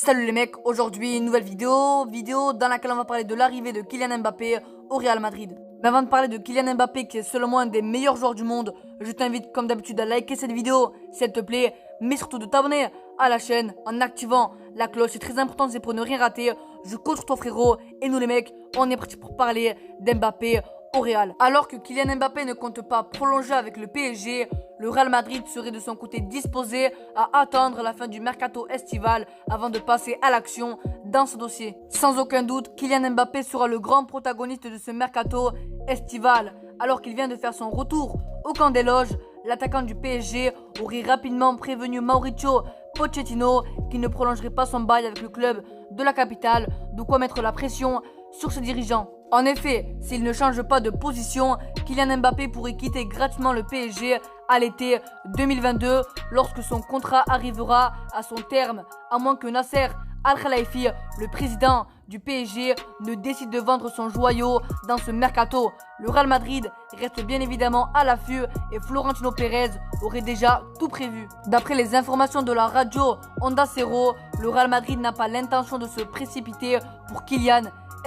Salut les mecs, aujourd'hui une nouvelle vidéo dans laquelle on va parler de l'arrivée de Kylian Mbappé au Real Madrid. Mais avant de parler de Kylian Mbappé qui est selon moi un des meilleurs joueurs du monde, je t'invite comme d'habitude à liker cette vidéo si elle te plaît, mais surtout de t'abonner à la chaîne en activant la cloche, c'est très important, c'est pour ne rien rater. Je compte sur toi frérot et nous les mecs, on est parti pour parler d'Mbappé au Real. Alors que Kylian Mbappé ne compte pas prolonger avec le PSG, le Real Madrid serait de son côté disposé à attendre la fin du mercato estival avant de passer à l'action dans ce dossier. Sans aucun doute, Kylian Mbappé sera le grand protagoniste de ce mercato estival. Alors qu'il vient de faire son retour au camp des loges, l'attaquant du PSG aurait rapidement prévenu Mauricio Pochettino qu'il ne prolongerait pas son bail avec le club de la capitale, de quoi mettre la pression sur ses dirigeants. En effet, s'il ne change pas de position, Kylian Mbappé pourrait quitter gratuitement le PSG à l'été 2022 lorsque son contrat arrivera à son terme, à moins que Nasser Al-Khelaifi, le président du PSG, ne décide de vendre son joyau dans ce mercato. Le Real Madrid reste bien évidemment à l'affût et Florentino Pérez aurait déjà tout prévu. D'après les informations de la radio Onda Cero, le Real Madrid n'a pas l'intention de se précipiter pour Kylian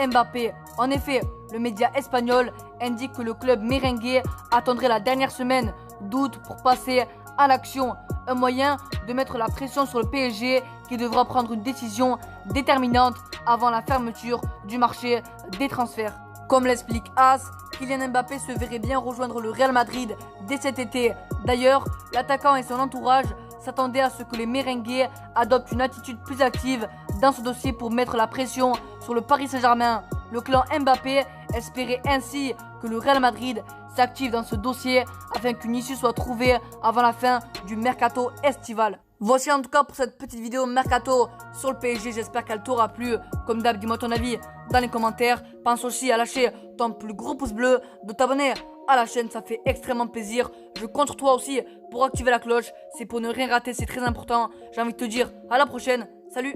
Mbappé. En effet, le média espagnol indique que le club merengue attendrait la dernière semaine d'août pour passer à l'action. Un moyen de mettre la pression sur le PSG qui devra prendre une décision déterminante avant la fermeture du marché des transferts. Comme l'explique AS, Kylian Mbappé se verrait bien rejoindre le Real Madrid dès cet été. D'ailleurs, l'attaquant et son entourage s'attendaient à ce que les merengues adoptent une attitude plus active dans ce dossier pour mettre la pression sur le Paris Saint-Germain. Le clan Mbappé espérait ainsi que le Real Madrid s'active dans ce dossier afin qu'une issue soit trouvée avant la fin du mercato estival. Voici en tout cas pour cette petite vidéo mercato sur le PSG, j'espère qu'elle t'aura plu. Comme d'hab, dis-moi ton avis dans les commentaires. Pense aussi à lâcher ton plus gros pouce bleu, de t'abonner à la chaîne, ça fait extrêmement plaisir. Je compte sur toi aussi pour activer la cloche, c'est pour ne rien rater, c'est très important. J'ai envie de te dire à la prochaine, salut.